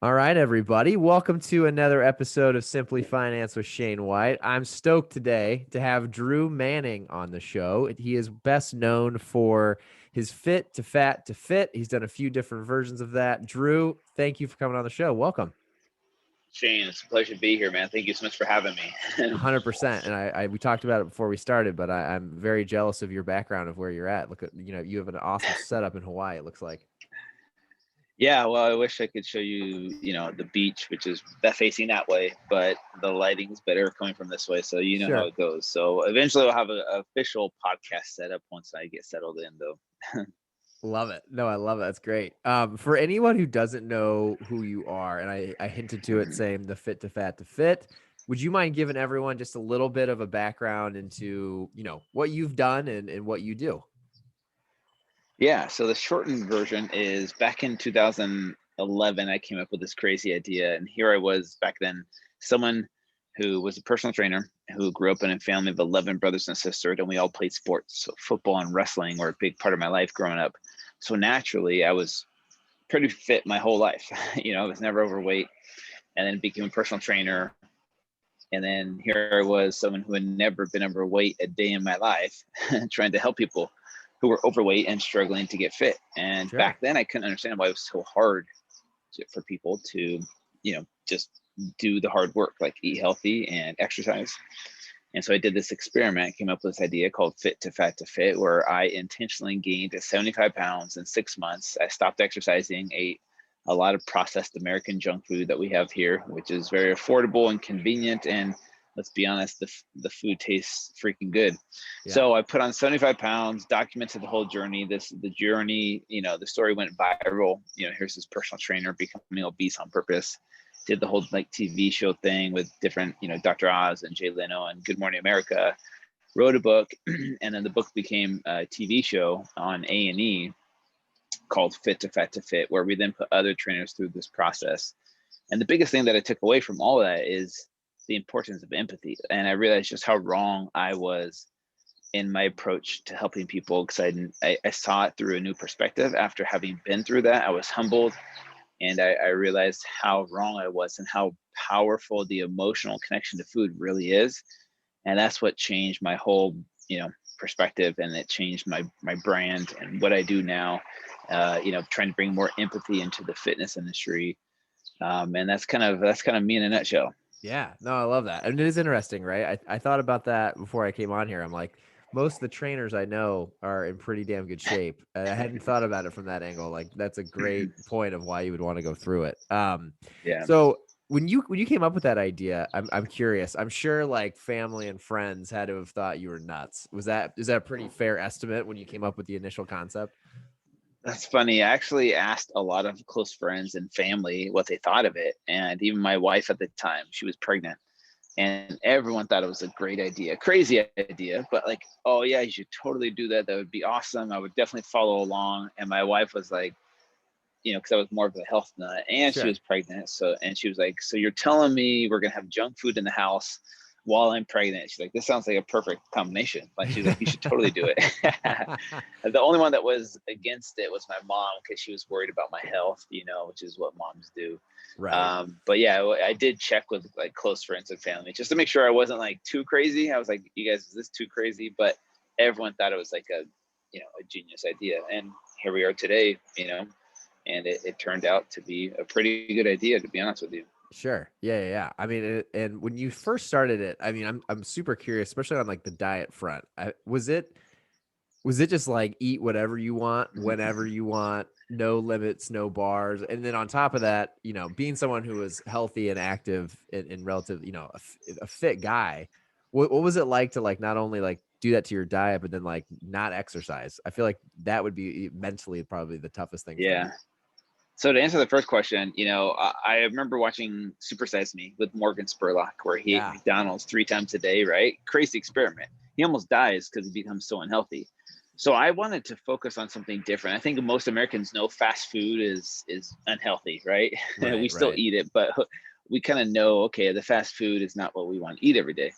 All right, everybody. Welcome to another episode of Simply Finance with Shane White. I'm stoked today to have Drew Manning on the show. He is best known for his Fit2Fat2Fit. He's done a few different versions of that. Drew, thank you for coming on the show. Welcome. Shane, it's a pleasure to be here, man. Thank you so much for having me. 100%. And I we talked about it before we started, but I'm very jealous of your background of where you're at. Look at, you have an awesome setup in Hawaii, it looks like. Yeah, well, I wish I could show you, the beach, which is facing that way, but the lighting's better coming from this way, so you know how Sure. it goes. So eventually, we'll have an official podcast set up once I get settled in, though. Love it. No, I love it. That's great. For anyone who doesn't know who you are, and I hinted to it saying the Fit2Fat2Fit, would you mind giving everyone just a little bit of a background into, what you've done and what you do? Yeah, so the shortened version is back in 2011, I came up with this crazy idea. And here I was back then, someone who was a personal trainer who grew up in a family of 11 brothers and sisters, and we all played sports. So football and wrestling were a big part of my life growing up. So naturally, I was pretty fit my whole life. I was never overweight, and then became a personal trainer. And then here I was, someone who had never been overweight a day in my life, trying to help people who were overweight and struggling to get fit. And Sure. back then, I couldn't understand why it was so hard for people to, just do the hard work, like eat healthy and exercise. And so I did this experiment, came up with this idea called Fit2Fat2Fit, where I intentionally gained 75 pounds in 6 months. I stopped exercising, ate a lot of processed American junk food that we have here, which is very affordable and convenient. And let's be honest, the food tastes freaking good. Yeah. So I put on 75 pounds, documented the whole journey. The journey, the story went viral. Here's this personal trainer becoming obese on purpose. Did the whole like TV show thing with different, Dr. Oz and Jay Leno and Good Morning America. Wrote a book, and then the book became a TV show on A&E called Fit2Fat2Fit, where we then put other trainers through this process. And the biggest thing that I took away from all of that is the importance of empathy. And I realized just how wrong I was in my approach to helping people, because I saw it through a new perspective. After having been through that, I was humbled, and I realized how wrong I was and how powerful the emotional connection to food really is. And that's what changed my whole, perspective, and it changed my brand and what I do now. Trying to bring more empathy into the fitness industry, and that's kind of me in a nutshell. Yeah. No, I love that. And it is interesting, right? I thought about that before I came on here. I'm like, most of the trainers I know are in pretty damn good shape. I hadn't thought about it from that angle. Like, that's a great point of why you would want to go through it. Yeah. So when you came up with that idea, I'm curious. I'm sure like family and friends had to have thought you were nuts. Is that a pretty fair estimate when you came up with the initial concept? That's funny. I actually asked a lot of close friends and family what they thought of it. And even my wife at the time, she was pregnant. And everyone thought it was a great idea, crazy idea, but like, oh yeah, you should totally do that. That would be awesome. I would definitely follow along. And my wife was like, because I was more of a health nut, and she Sure. was pregnant. And she was like, so you're telling me we're going to have junk food in the house while I'm pregnant? She's like, this sounds like a perfect combination. Like, she's like, you should totally do it. The only one that was against it was my mom, because she was worried about my health, which is what moms do. Right. But yeah, I did check with like close friends and family just to make sure I wasn't like too crazy. I was like, you guys, is this too crazy? But everyone thought it was like a genius idea. And here we are today, and it turned out to be a pretty good idea, to be honest with you. Sure. Yeah, yeah, yeah. I mean, and when you first started it, I mean, I'm super curious, especially on like the diet front. Was it just like eat whatever you want, whenever you want, no limits, no bars, and then on top of that, being someone who was healthy and active and relative, a fit guy, what was it like to like not only like do that to your diet, but then like not exercise? I feel like that would be mentally probably the toughest thing for you. Yeah. So to answer the first question, I remember watching Super Size Me with Morgan Spurlock, where he ate Yeah. McDonald's 3 times a day, right? Crazy experiment. He almost dies because he becomes so unhealthy. So I wanted to focus on something different. I think most Americans know fast food is unhealthy, right? We Right. still Right. eat it, but we kind of know, okay, the fast food is not what we want to eat every day.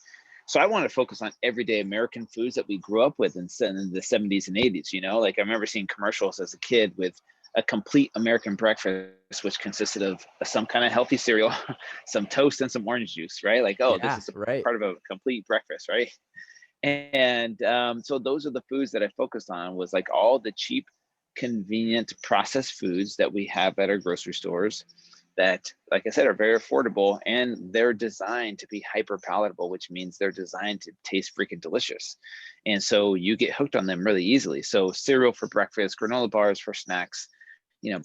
So I want to focus on everyday American foods that we grew up with in the 70s and 80s. Like I remember seeing commercials as a kid with a complete American breakfast, which consisted of some kind of healthy cereal, some toast, and some orange juice, right? Like, oh, this Yeah, is a right. part of a complete breakfast, right? And so those are the foods that I focused on, was like all the cheap, convenient processed foods that we have at our grocery stores that, like I said, are very affordable, and they're designed to be hyper palatable, which means they're designed to taste freaking delicious. And so you get hooked on them really easily. So cereal for breakfast, granola bars for snacks,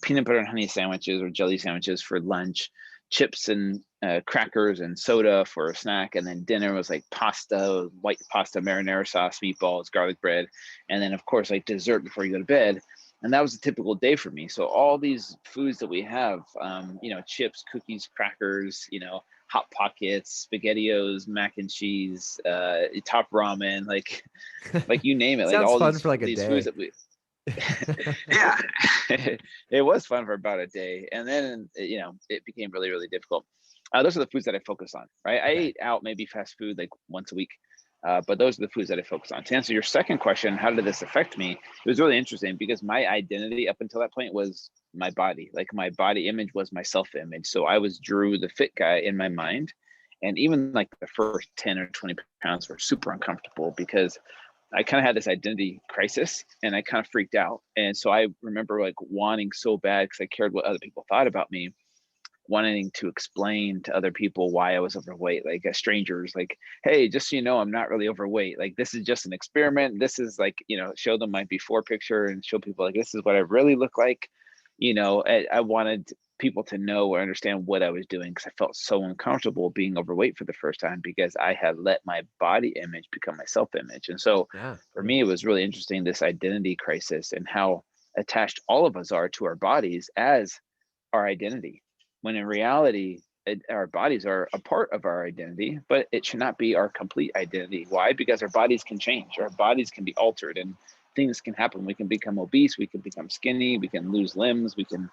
peanut butter and honey sandwiches or jelly sandwiches for lunch, chips and crackers and soda for a snack. And then dinner was like pasta, white pasta, marinara sauce, meatballs, garlic bread. And then, of course, like dessert before you go to bed. And that was a typical day for me. So all these foods that we have, chips, cookies, crackers, Hot Pockets, SpaghettiOs, mac and cheese, top ramen, like you name it, like Sounds all fun for like a these foods day. that we yeah, it was fun for about a day, and then it became really, really difficult. Those are the foods that I focus on, right? I Okay. ate out maybe fast food like once a week, but those are the foods that I focus on. To answer your second question, how did this affect me? It was really interesting because my identity up until that point was my body. Like my body image was my self-image. So I was Drew, the fit guy, in my mind, and even like the first 10 or 20 pounds were super uncomfortable because I kind of had this identity crisis and I kind of freaked out. And so I remember like wanting so bad, because I cared what other people thought about me, wanting to explain to other people why I was overweight, like as strangers, like, hey, just so you know, I'm not really overweight. Like, this is just an experiment. This is like, show them my before picture and show people like, this is what I really look like. I wanted people to know or understand what I was doing, because I felt so uncomfortable being overweight for the first time, because I had let my body image become my self-image. And so Yeah. for me, it was really interesting, this identity crisis and how attached all of us are to our bodies as our identity, when in reality, our bodies are a part of our identity, but it should not be our complete identity. Why? Because our bodies can change, our bodies can be altered, and things can happen. We can become obese, we can become skinny, we can lose limbs, we can,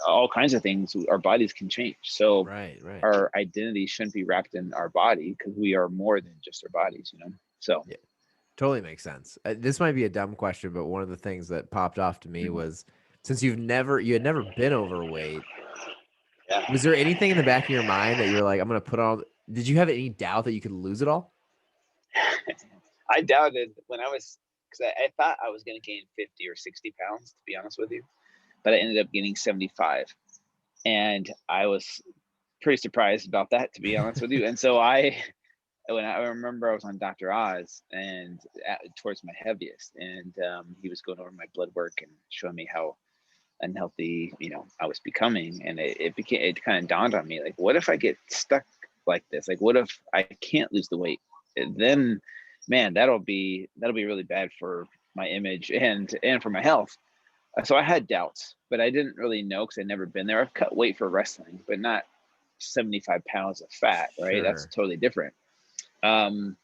all kinds of things. Our bodies can change. So Right. Right. our identity shouldn't be wrapped in our body, because we are more than just our bodies, So Yeah. Totally makes sense. This might be a dumb question, but one of the things that popped off to me mhm. was, since you had never been overweight, Yeah. was there anything in the back of your mind that you were like, I'm gonna put on? Did you have any doubt that you could lose it all? I doubted when I was, because I thought I was going to gain 50 or 60 pounds, to be honest with you, but I ended up gaining 75. And I was pretty surprised about that, to be honest with you. And so when I remember I was on Dr. Oz, and towards my heaviest, and he was going over my blood work and showing me how unhealthy, I was becoming. And it kind of dawned on me, like, what if I get stuck like this? Like, what if I can't lose the weight? And then, man, that'll be really bad for my image and for my health. So I had doubts, but I didn't really know, because I'd never been there. I've cut weight for wrestling, but not 75 pounds of fat, right? That's Sure. totally different. Um,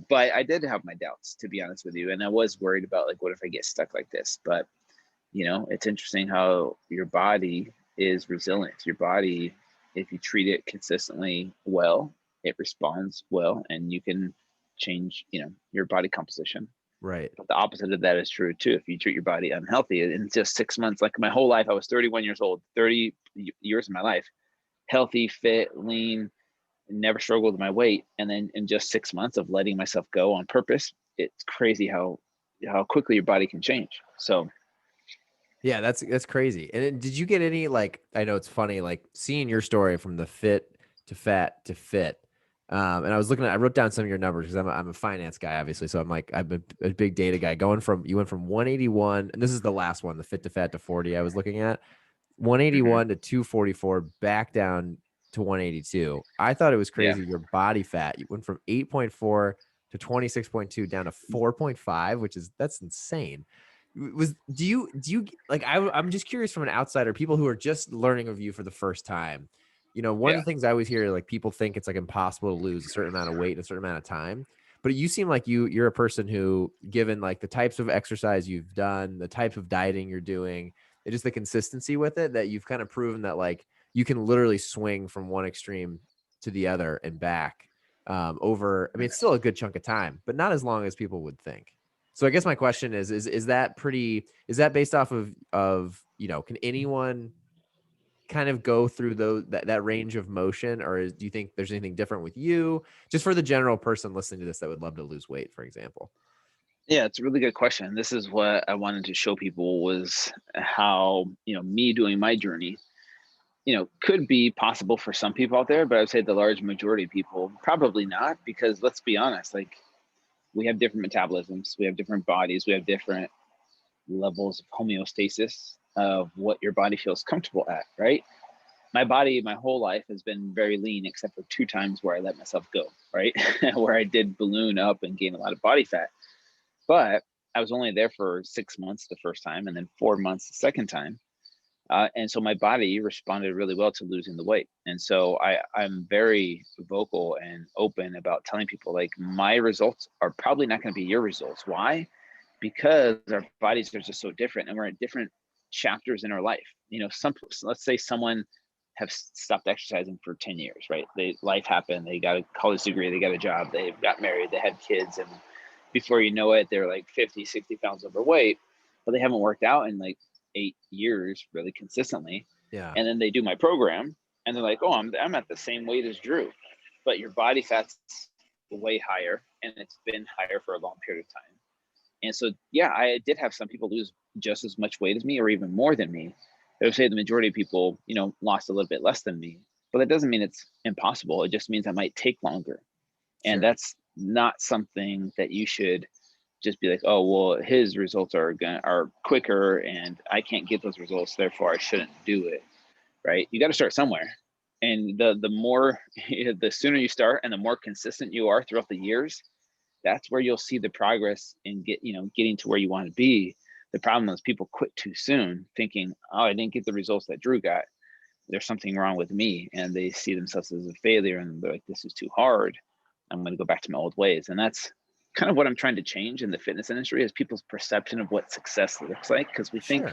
but I did have my doubts, to be honest with you. And I was worried about, like, what if I get stuck like this? But, it's interesting how your body is resilient. Your body, if you treat it consistently well, it responds well, and you can change, your body composition. Right. But the opposite of that is true too. If you treat your body unhealthy in just 6 months, like my whole life, I was 31 years old, 30 years of my life, healthy, fit, lean, never struggled with my weight. And then in just 6 months of letting myself go on purpose, it's crazy how quickly your body can change. So Yeah, that's crazy. And then did you get any, like, I know it's funny, like seeing your story from the fit to fat to fit. And I wrote down some of your numbers because I'm a finance guy, obviously. So I'm a big data guy. You went from 181, and this is the last one, the fit to fat to 40 I was looking at, mhm, 181 to 244, back down to 182. I thought it was yeah, crazy. Your body fat, you went from 8.4 to 26.2 down to 4.5, that's insane. Do you like, I'm just curious from an outsider, people who are just learning of you for the first time. One of yeah. the things I always hear, like, people think it's like impossible to lose a certain amount of weight in a certain amount of time. But you seem like you're a person who, given like the types of exercise you've done, the type of dieting you're doing, and just the consistency with it, that you've kind of proven that, like, you can literally swing from one extreme to the other and back, over, I mean, it's still a good chunk of time, but not as long as people would think. So I guess my question is that based off of can anyone kind of go through that range of motion, or do you think there's anything different with you, just for the general person listening to this that would love to lose weight, for example? Yeah, it's a really good question. This is what I wanted to show people, was how, me doing my journey, could be possible for some people out there, but I would say the large majority of people probably not, because let's be honest, like, we have different metabolisms, we have different bodies, we have different levels of homeostasis of what your body feels comfortable at, right? My body, my whole life has been very lean, except for 2 times where I let myself go, right? Where I did balloon up and gain a lot of body fat. But I was only there for 6 months the first time, and then 4 months the second time. And so my body responded really well to losing the weight. And so I'm very vocal and open about telling people, like, my results are probably not going to be your results. Why? Because our bodies are just so different, and we're at different chapters in our life. Let's say someone have stopped exercising for 10 years, right? Life happened, they got a college degree, they got a job, they got married, they had kids, and before you know it, they're like 50, 60 pounds overweight, but they haven't worked out in like 8 years really consistently. Yeah. And then they do my program and they're like, oh, I'm at the same weight as Drew, but your body fat's way higher, and it's been higher for a long period of time. And so, yeah, I did have some people lose just as much weight as me, or even more than me. I would say the majority of people, lost a little bit less than me, but that doesn't mean it's impossible. It just means it might take longer. And Sure. that's not something that you should just be like, oh, well, his results are quicker and I can't get those results, therefore I shouldn't do it. Right? You got to start somewhere. And the more, the sooner you start and the more consistent you are throughout the years, that's where you'll see the progress in getting to where you want to be. The problem is people quit too soon, thinking, oh, I didn't get the results that Drew got, there's something wrong with me, and they see themselves as a failure, and they're like, this is too hard, I'm going to go back to my old ways. And that's kind of what I'm trying to change in the fitness industry, is people's perception of what success looks like, because we think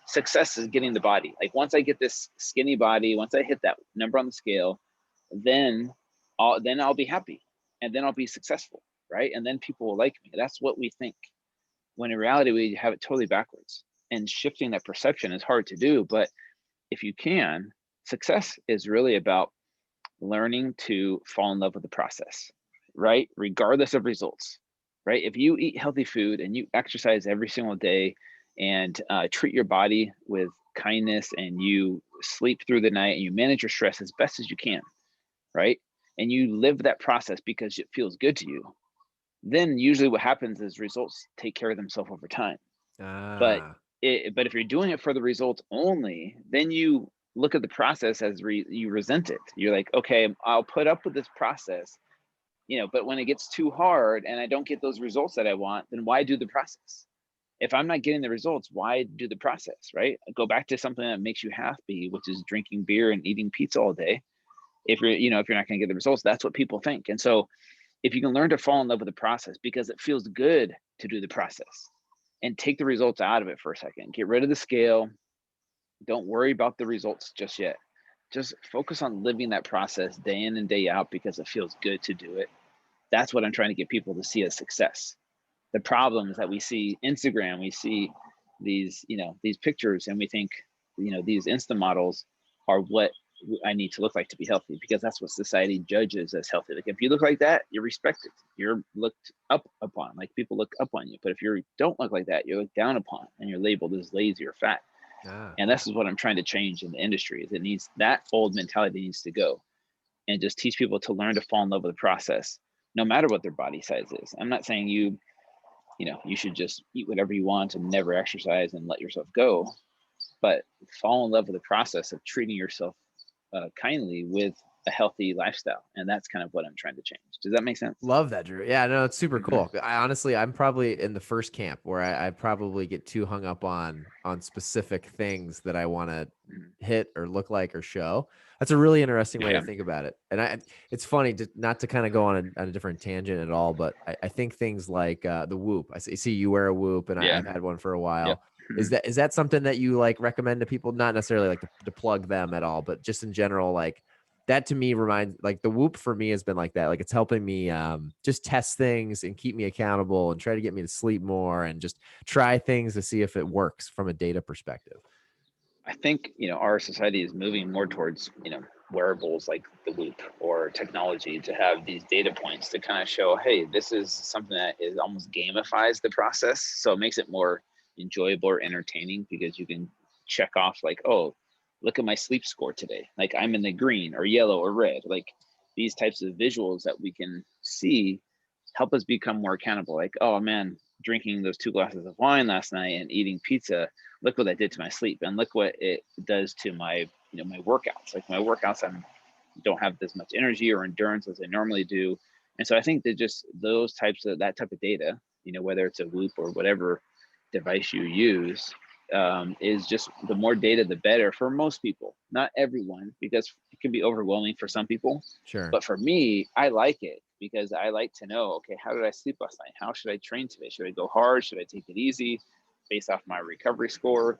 success is getting the body. Like, once I get this skinny body, once I hit that number on the scale, then I'll be happy, and then I'll be successful, right? And then people will like me. That's what we think, when in reality we have it totally backwards. And shifting that perception is hard to do, but if you can, success is really about learning to fall in love with the process, right? Regardless of results, right? If you eat healthy food and you exercise every single day, and treat your body with kindness, and you sleep through the night, and you manage your stress as best as you can, right? And you live that process because it feels good to you, then usually what happens is results take care of themselves over time. But if you're doing it for the results only, then you look at the process as you resent it. You're like, okay, I'll put up with this process, but when it gets too hard and I don't get those results that I want, then why do the process? If I'm not getting the results, why do the process, right? Go back to something that makes you happy, which is drinking beer and eating pizza all day. If you're not going to get the results, that's what people think. And so if you can learn to fall in love with the process, because it feels good to do the process, and take the results out of it for a second, get rid of the scale, don't worry about the results just yet. Just focus on living that process day in and day out, because it feels good to do it. That's what I'm trying to get people to see as success. The problem is that we see Instagram, we see these pictures, and we think, these Insta models are what I need to look like to be healthy, because that's what society judges as healthy. Like, if you look like that, you're respected, you're looked up upon, like people look up on you. But if you don't look like that, you're looked down upon, and you're labeled as lazy or fat. And this is what I'm trying to change in the industry, is it needs, that old mentality needs to go, and just teach people to learn to fall in love with the process, no matter what their body size is. I'm not saying you should just eat whatever you want and never exercise and let yourself go, but fall in love with the process of treating yourself kindly with a healthy lifestyle. And that's kind of what I'm trying to change. Does that make sense? Love that, Drew. Yeah, no, it's super cool. I'm probably in the first camp where I probably get too hung up on specific things that I want to hit or look like or show. That's a really interesting way to think about it. And it's funny not to kind of go on a different tangent at all, but I think things like the Whoop. I see you wear a Whoop, and I've had one for a while. Yep. Is that something that you like recommend to people? Not necessarily like to plug them at all, but just in general, like, that to me reminds, like, the Whoop for me has been like that. Like, it's helping me just test things and keep me accountable and try to get me to sleep more and just try things to see if it works from a data perspective. I think, our society is moving more towards, wearables like the Whoop or technology to have these data points to kind of show, hey, this is something that is almost gamifies the process. So it makes it more enjoyable or entertaining because you can check off like, oh, look at my sleep score today. Like I'm in the green or yellow or red. Like these types of visuals that we can see help us become more accountable. Like, oh man, drinking those 2 glasses of wine last night and eating pizza, look what that did to my sleep, and look what it does to my my workouts. Like my workouts, I don't have as much energy or endurance as I normally do. And so I think that just that type of data, whether it's a Whoop or whatever device you use, is just the more data the better for most people. Not everyone, because it can be overwhelming for some people. Sure. But for me, I like it because I like to know, okay, how did I sleep last night? How should I train today? Should I go hard? Should I take it easy based off my recovery score?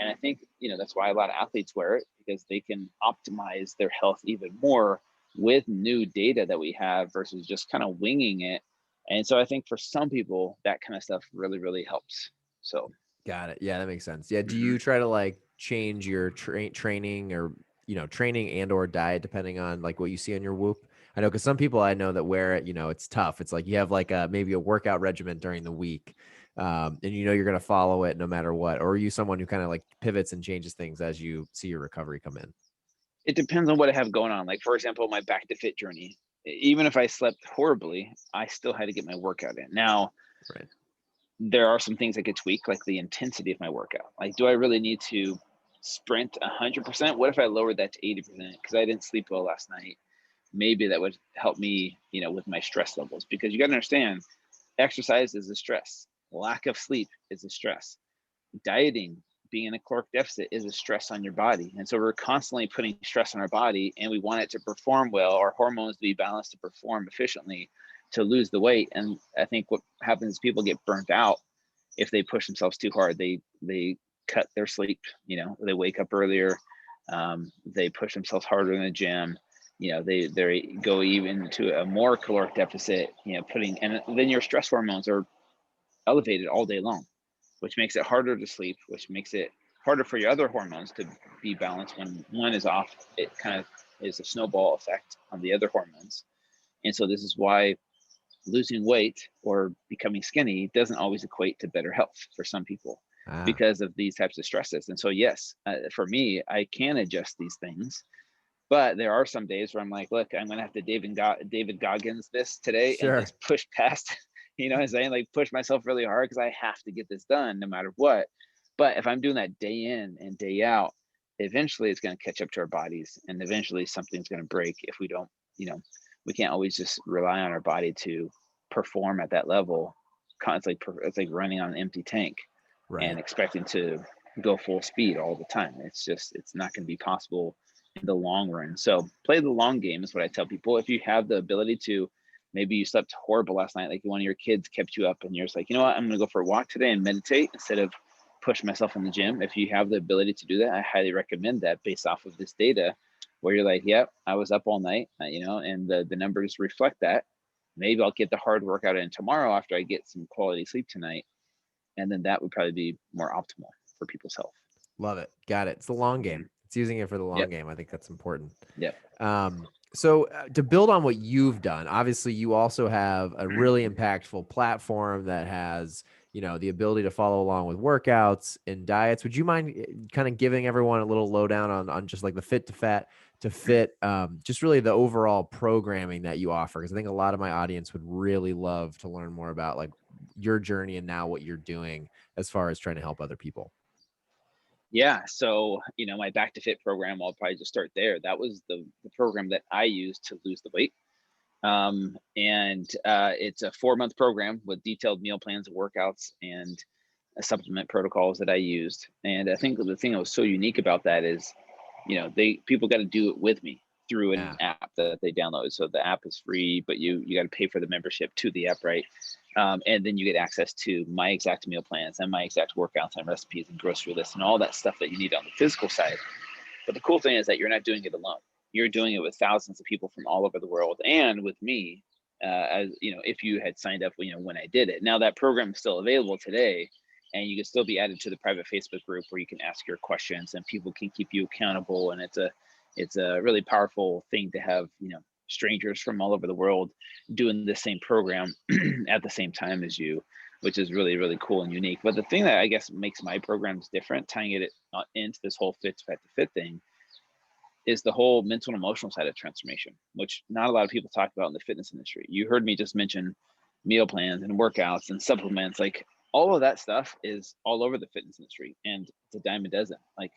And I think, that's why a lot of athletes wear it, because they can optimize their health even more with new data that we have versus just kind of winging it. And so I think for some people, that kind of stuff really, really helps. So. Got it. Yeah, that makes sense. Yeah. Do Mhm. you try to like change your training or, training and or diet depending on like what you see on your Whoop? I know because some people I know that wear it, it's tough. It's like you have like maybe a workout regimen during the week, and you're going to follow it no matter what. Or are you someone who kind of like pivots and changes things as you see your recovery come in? It depends on what I have going on. Like, for example, my back to fit journey, even if I slept horribly, I still had to get my workout in. Now, Right. there are some things I could tweak, like the intensity of my workout. Like, do I really need to sprint 100%? What if I lowered that to 80% because I didn't sleep well last night? Maybe that would help me, with my stress levels, because you got to understand, exercise is a stress. Lack of sleep is a stress. Dieting, being in a caloric deficit, is a stress on your body. And so we're constantly putting stress on our body, and we want it to perform well, our hormones to be balanced to perform efficiently, to lose the weight. And I think what happens is people get burnt out if they push themselves too hard. They cut their sleep, they wake up earlier, they push themselves harder in the gym, they go even to a more caloric deficit, and then your stress hormones are elevated all day long, which makes it harder to sleep, which makes it harder for your other hormones to be balanced. When one is off, it kind of is a snowball effect on the other hormones. And so this is why losing weight or becoming skinny doesn't always equate to better health for some people, Ah, because of these types of stresses. And so, yes, for me, I can adjust these things, but there are some days where I'm like, look, I'm gonna have to David Goggins this today and sure. just push past, what I'm saying, like push myself really hard because I have to get this done no matter what. But if I'm doing that day in and day out, eventually it's gonna catch up to our bodies, and eventually something's gonna break if we don't, you know, we can't always just rely on our body to perform at that level. It's like running on an empty tank and Right. expecting to go full speed all the time. It's not going to be possible in the long run. So play the long game is what I tell people. If you have the ability to, maybe you slept horrible last night, like one of your kids kept you up and you're just like, what, I'm going to go for a walk today and meditate instead of push myself in the gym. If you have the ability to do that, I highly recommend that, based off of this data, where you're like, yep, I was up all night, and the numbers reflect that. Maybe I'll get the hard workout in tomorrow after I get some quality sleep tonight, and then that would probably be more optimal for people's health. Love it. Got it. It's the long Mm-hmm. game. It's using it for the long Yep. game. I think that's important. Yep. So to build on what you've done, obviously you also have a really impactful platform that has, the ability to follow along with workouts and diets. Would you mind kind of giving everyone a little lowdown on just like the Fit2Fat2Fit, just really the overall programming that you offer? Because I think a lot of my audience would really love to learn more about like your journey and now what you're doing as far as trying to help other people. Yeah. So, my Back to Fit program, I'll probably just start there. That was the program that I used to lose the weight. And it's a 4-month program with detailed meal plans, workouts, and supplement protocols that I used. And I think the thing that was so unique about that is, people got to do it with me through an Yeah. app that they download. So the app is free, but you got to pay for the membership to the app, right? And then you get access to my exact meal plans and my exact workouts and recipes and grocery lists and all that stuff that you need on the physical side. But the cool thing is that you're not doing it alone. You're doing it with thousands of people from all over the world, and with me, as if you had signed up, when I did it. Now that program is still available today. and you can still be added to the private Facebook group where you can ask your questions and people can keep you accountable. And it's a really powerful thing to have, strangers from all over the world doing the same program at the same time as you, which is really, really cool and unique. But the thing that I guess makes my programs different, tying it into this whole Fit2Fat2Fit thing, is the whole mental and emotional side of transformation, which not a lot of people talk about in the fitness industry. You heard me just mention meal plans and workouts and supplements. Like, all of that stuff is all over the fitness industry, and it's a dime a dozen. Like,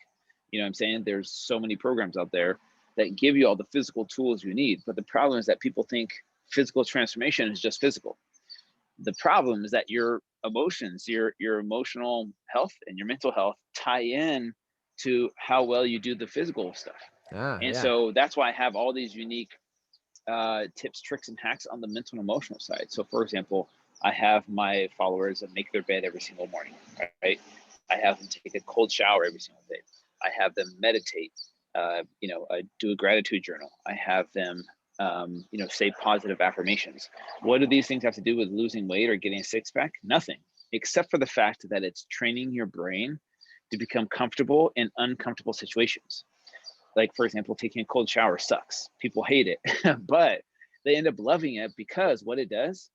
what I'm saying? There's so many programs out there that give you all the physical tools you need. But the problem is that people think physical transformation is just physical. The problem is that your emotions, your emotional health and your mental health tie in to how well you do the physical stuff. And so that's why I have all these unique tips, tricks, and hacks on the mental and emotional side. So for example, I have my followers that make their bed every single morning, right? I have them take a cold shower every single day. I have them meditate, I do a gratitude journal. I have them, say positive affirmations. What do these things have to do with losing weight or getting a six pack? Nothing, except for the fact that it's training your brain to become comfortable in uncomfortable situations. Like, for example, taking a cold shower sucks. People hate it, but they end up loving it because what it does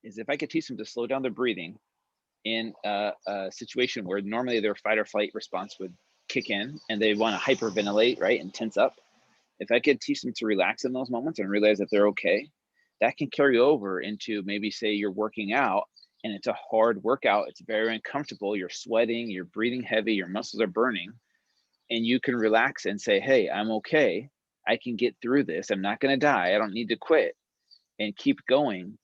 is, if I could teach them to slow down their breathing in a situation where normally their fight or flight response would kick in and they want to hyperventilate, right, and tense up. If I could teach them to relax in those moments and realize that they're okay, that can carry over into, maybe say you're working out and it's a hard workout. It's very uncomfortable. You're sweating, you're breathing heavy, your muscles are burning, and you can relax and say, hey, I'm okay. I can get through this. I'm not going to die. I don't need to quit, and keep going.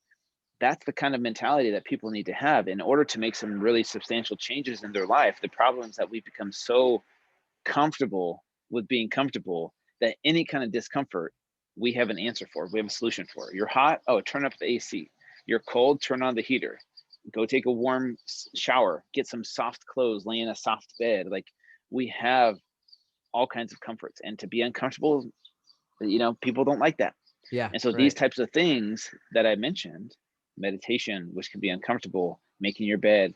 That's the kind of mentality that people need to have in order to make some really substantial changes in their life. The problem is that we become so comfortable with being comfortable that any kind of discomfort, we have an answer for. We have a solution for. You're hot? Oh, turn up the AC. You're cold? Turn on the heater. Go take a warm shower. Get some soft clothes. Lay in a soft bed. Like, we have all kinds of comforts, and to be uncomfortable, people don't like that. Yeah. And so these types of things that I mentioned, meditation, which can be uncomfortable, making your bed,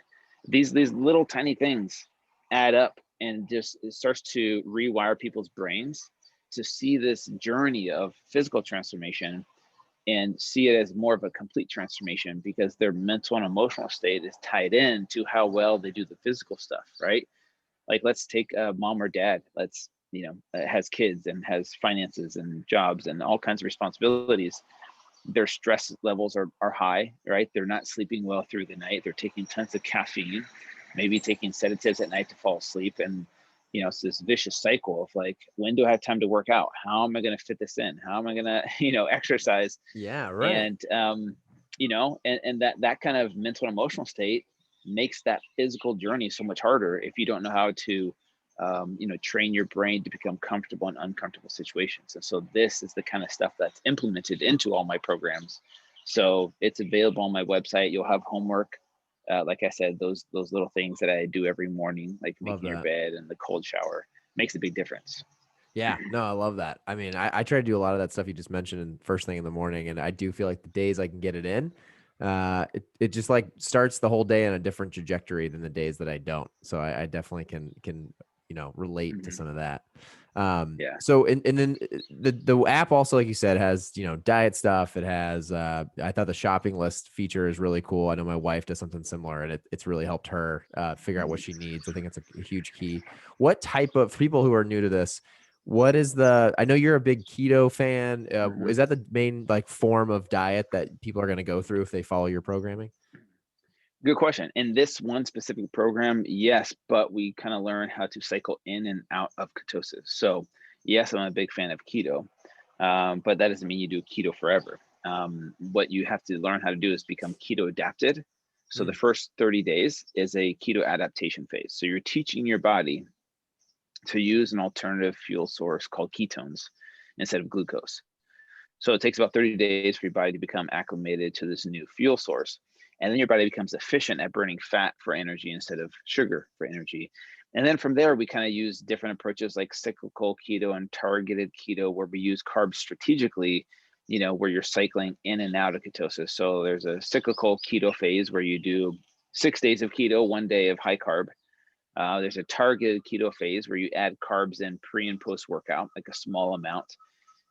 these little tiny things add up, and just it starts to rewire people's brains to see this journey of physical transformation and see it as more of a complete transformation, because their mental and emotional state is tied in to how well they do the physical stuff, right? Like, let's take a mom or dad, has kids and has finances and jobs and all kinds of responsibilities. Their stress levels are high, right? They're not sleeping well through the night. They're taking tons of caffeine, maybe taking sedatives at night to fall asleep. And, it's this vicious cycle of like, when do I have time to work out? How am I going to fit this in? How am I going to, exercise? Yeah. Right. And, and that kind of mental and emotional state makes that physical journey so much harder if you don't know how to train your brain to become comfortable in uncomfortable situations. And so this is the kind of stuff that's implemented into all my programs. So it's available on my website. You'll have homework. Like I said, those little things that I do every morning, like making your bed and the cold shower, makes a big difference. Yeah, no, I love that. I mean, I try to do a lot of that stuff you just mentioned in first thing in the morning, and I do feel like the days I can get it in, it just like starts the whole day on a different trajectory than the days that I don't. So I definitely can relate to some of that. Yeah. So and then the app also, like you said, has diet stuff. It has I thought the shopping list feature is really cool. I know my wife does something similar, and it's really helped her figure out what she needs. I think it's a huge key. What type of people who are new to this? What is I know you're a big keto fan. Is that the main form of diet that people are going to go through if they follow your programming? Good question. In this one specific program, yes, but we kind of learn how to cycle in and out of ketosis. So yes, I'm a big fan of keto, but that doesn't mean you do keto forever. What you have to learn how to do is become keto adapted. So the first 30 days is a keto adaptation phase. So you're teaching your body to use an alternative fuel source called ketones instead of glucose. So it takes about 30 days for your body to become acclimated to this new fuel source. And then your body becomes efficient at burning fat for energy instead of sugar for energy. And then from there, we kind of use different approaches like cyclical keto and targeted keto, where we use carbs strategically, where you're cycling in and out of ketosis. So there's a cyclical keto phase where you do 6 days of keto, 1 day of high carb. There's a targeted keto phase where you add carbs in pre and post workout, like a small amount.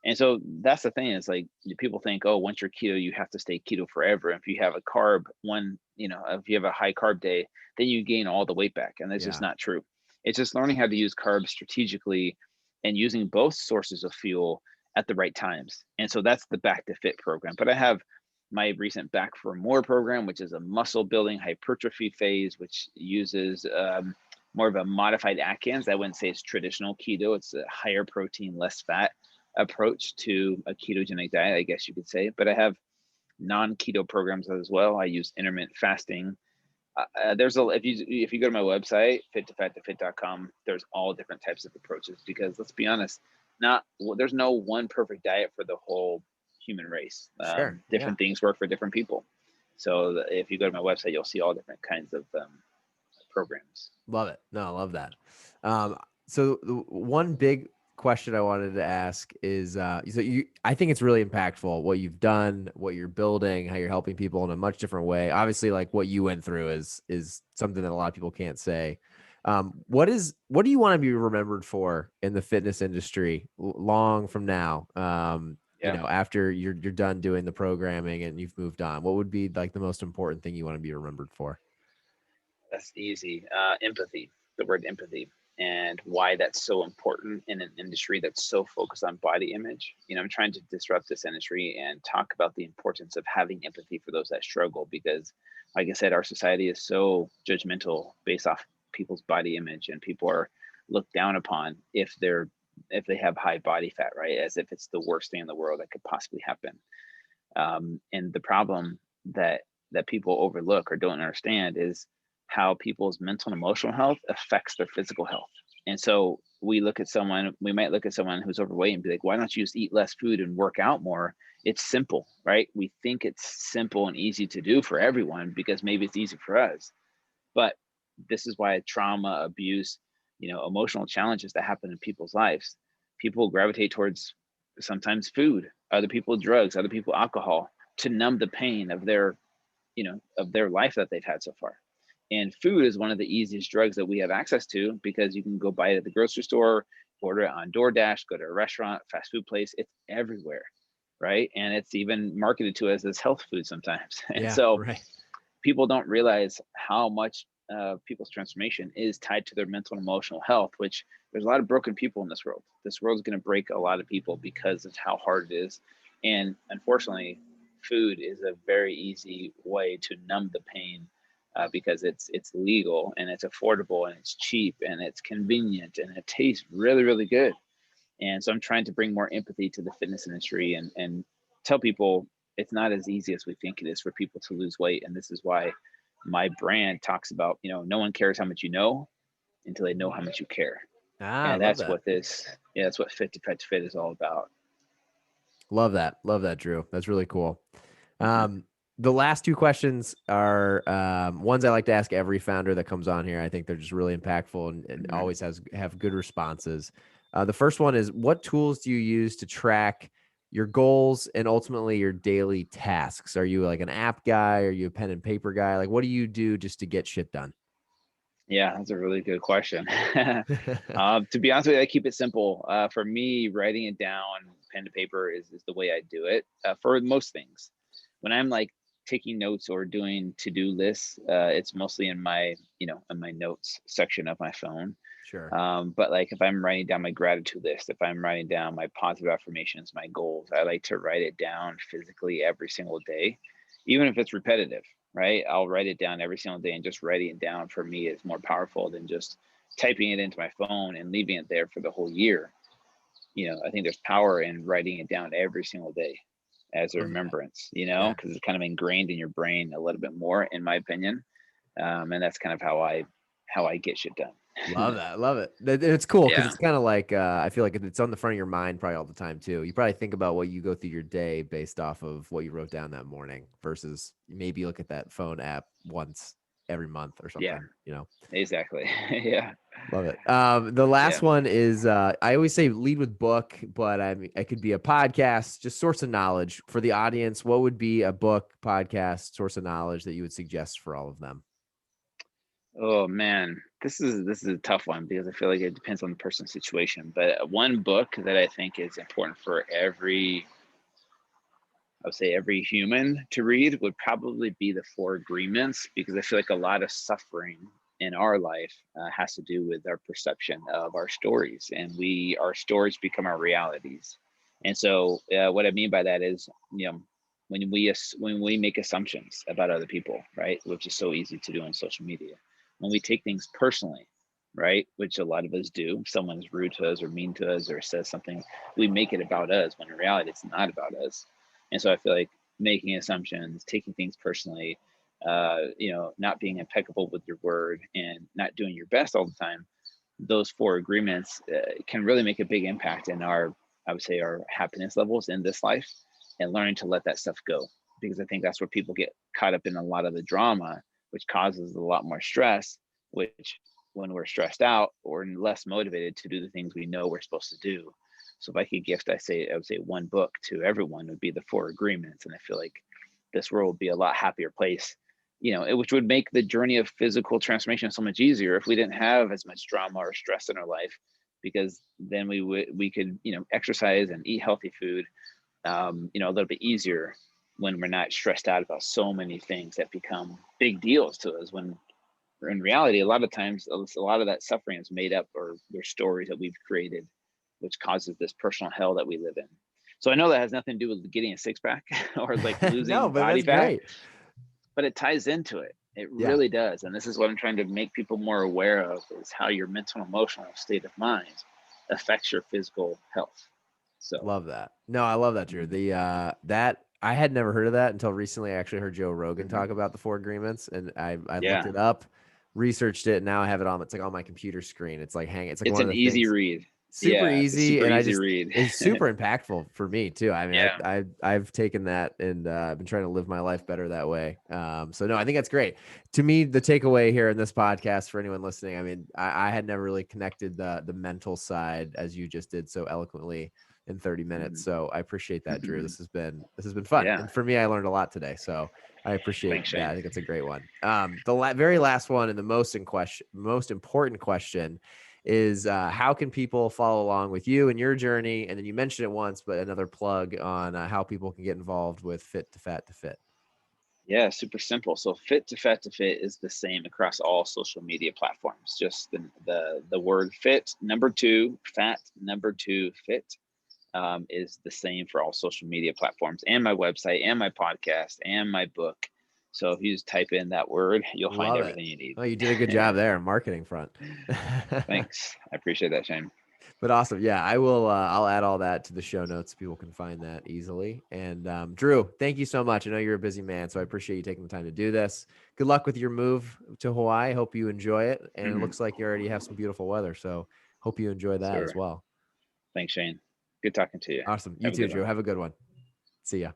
And so that's the thing, is like people think, oh, once you're keto, you have to stay keto forever. If you have a carb if you have a high carb day, then you gain all the weight back. And that's just Yeah. not true. It's just learning how to use carbs strategically and using both sources of fuel at the right times. And so that's the Back to Fit program. But I have my recent Back for More program, which is a muscle building hypertrophy phase, which uses more of a modified Atkins. I wouldn't say it's traditional keto. It's a higher protein, less fat approach to a ketogenic diet, I guess you could say. But I have non-keto programs as well. I use intermittent fasting. If you go to my website, Fit2Fat2Fit.com, there's all different types of approaches, because let's be honest, there's no one perfect diet for the whole human race. Sure. Different things work for different people. So if you go to my website, you'll see all different kinds of programs. Love it. No, I love that. So the one big question I wanted to ask is, I think it's really impactful what you've done, what you're building, how you're helping people in a much different way. Obviously, like what you went through is something that a lot of people can't say. What do you want to be remembered for in the fitness industry long from now? After you're done doing the programming and you've moved on, what would be like the most important thing you want to be remembered for? That's easy. Empathy, the word empathy, and why that's so important in an industry that's so focused on body image. I'm trying to disrupt this industry and talk about the importance of having empathy for those that struggle, because, like I said, our society is so judgmental based off people's body image, and people are looked down upon if they have high body fat, right? As if it's the worst thing in the world that could possibly happen. And the problem that people overlook or don't understand is how people's mental and emotional health affects their physical health. And so we might look at someone who's overweight and be like, why don't you just eat less food and work out more? It's simple, right? We think it's simple and easy to do for everyone because maybe it's easy for us. But this is why trauma, abuse, emotional challenges that happen in people's lives, people gravitate towards sometimes food, other people drugs, other people alcohol, to numb the pain of their life that they've had so far. And food is one of the easiest drugs that we have access to, because you can go buy it at the grocery store, order it on DoorDash, go to a restaurant, fast food place. It's everywhere, right? And it's even marketed to us as health food sometimes. And so Right. people don't realize how much people's transformation is tied to their mental and emotional health, which there's a lot of broken people in this world. This world is going to break a lot of people because of how hard it is. And unfortunately, food is a very easy way to numb the pain. Because it's legal and it's affordable and it's cheap and it's convenient and it tastes really, really good. And so I'm trying to bring more empathy to the fitness industry and tell people it's not as easy as we think it is for people to lose weight. And this is why my brand talks about, no one cares how much you know until they know how much you care. I And love that's that. that's what Fit2Fat2Fit is all about. Love that. Love that, Drew. That's really cool. Mm-hmm. The last two questions are ones I like to ask every founder that comes on here. I think they're just really impactful and Mm-hmm. always have good responses. The first one is, what tools do you use to track your goals and ultimately your daily tasks? Are you like an app guy? Are you a pen and paper guy? Like, what do you do just to get shit done? Yeah, that's a really good question. To be honest with you, I keep it simple. For me, writing it down, pen to paper is the way I do it for most things. When I'm like taking notes or doing to-do lists, it's mostly in my notes section of my phone. Sure. But like if I'm writing down my gratitude list, if I'm writing down my positive affirmations, my goals, I like to write it down physically every single day, even if it's repetitive, right? I'll write it down every single day, and just writing it down for me is more powerful than just typing it into my phone and leaving it there for the whole year. I think there's power in writing it down every single day as a Love that. remembrance, Yeah. because it's kind of ingrained in your brain a little bit more, in my opinion. And that's kind of how I get shit done. Love that. Love it. It's cool because Yeah. it's kind of like, I feel like it's on the front of your mind probably all the time too. You probably think about what you go through your day based off of what you wrote down that morning versus maybe you look at that phone app once every month or Yeah, something. exactly. Yeah. Love it. The last Yeah. one is, I always say lead with book, but I mean, it could be a podcast, just source of knowledge for the audience. What would be a book, podcast, source of knowledge that you would suggest for all of them? Oh man, this is a tough one because I feel like it depends on the person's situation. But one book that I think is important for I would say every human to read would probably be the Four Agreements, because I feel like a lot of suffering in our life has to do with our perception of our stories, and our stories become our realities. And so, what I mean by that is, when we make assumptions about other people, right, which is so easy to do on social media, when we take things personally, right, which a lot of us do, if someone is rude to us or mean to us or says something, we make it about us when in reality it's not about us. And so I feel like making assumptions, taking things personally, not being impeccable with your word and not doing your best all the time, those four agreements can really make a big impact in I would say, our happiness levels in this life, and learning to let that stuff go. Because I think that's where people get caught up in a lot of the drama, which causes a lot more stress, which when we're stressed out or less motivated to do the things we know we're supposed to do. So if I could gift, I would say one book to everyone would be the Four Agreements. And I feel like this world would be a lot happier place, which would make the journey of physical transformation so much easier if we didn't have as much drama or stress in our life, because then we could, exercise and eat healthy food, a little bit easier when we're not stressed out about so many things that become big deals to us, when in reality, a lot of times, a lot of that suffering is made up, or there's stories that we've created, which causes this personal hell that we live in. So I know that has nothing to do with getting a six pack or like No, losing but body that's fat, great. but it ties into it. It Yeah. really does. And this is what I'm trying to make people more aware of, is how your mental and emotional state of mind affects your physical health. So, Love that. No, I love that, Drew. That I had never heard of that until recently. I actually heard Joe Rogan mhm, talk about the Four Agreements, and I looked yeah, it up, researched it, and now I have it on. It's like on my computer screen. It's like it's one of an the easy things, read. super Yeah, it's a easy, super and easy read. it's super impactful for me too. I mean, Yeah. I've taken that, and I've been trying to live my life better that way. So no, I think that's great. To me, the takeaway here in this podcast for anyone listening, I mean, I had never really connected the mental side as you just did so eloquently in 30 minutes. Mhm. So I appreciate that, Drew. This has been fun, Yeah. and for me, I learned a lot today. So I appreciate Thanks, that. Shane. I think it's a great one. Very last one, and the most important question is, how can people follow along with you and your journey? And then you mentioned it once, but another plug on how people can get involved with Fit2Fat2Fit. Yeah, super simple. So Fit2Fat2Fit is the same across all social media platforms. Just the word fit, number two, fat, number two, fit, is the same for all social media platforms, and my website and my podcast and my book. So if you just type in that word, you'll find Love it. everything you need. Oh, you did a good job there on marketing front. Thanks. I appreciate that, Shane. But awesome. Yeah, I will. I'll add all that to the show notes so people can find that easily. And Drew, thank you so much. I know you're a busy man, so I appreciate you taking the time to do this. Good luck with your move to Hawaii. Hope you enjoy it. And it looks like you already have some beautiful weather. So hope you enjoy that as Sure. well. Thanks, Shane. Good talking to you. Awesome. You Have a too, good Drew. one. Have a good one. See ya.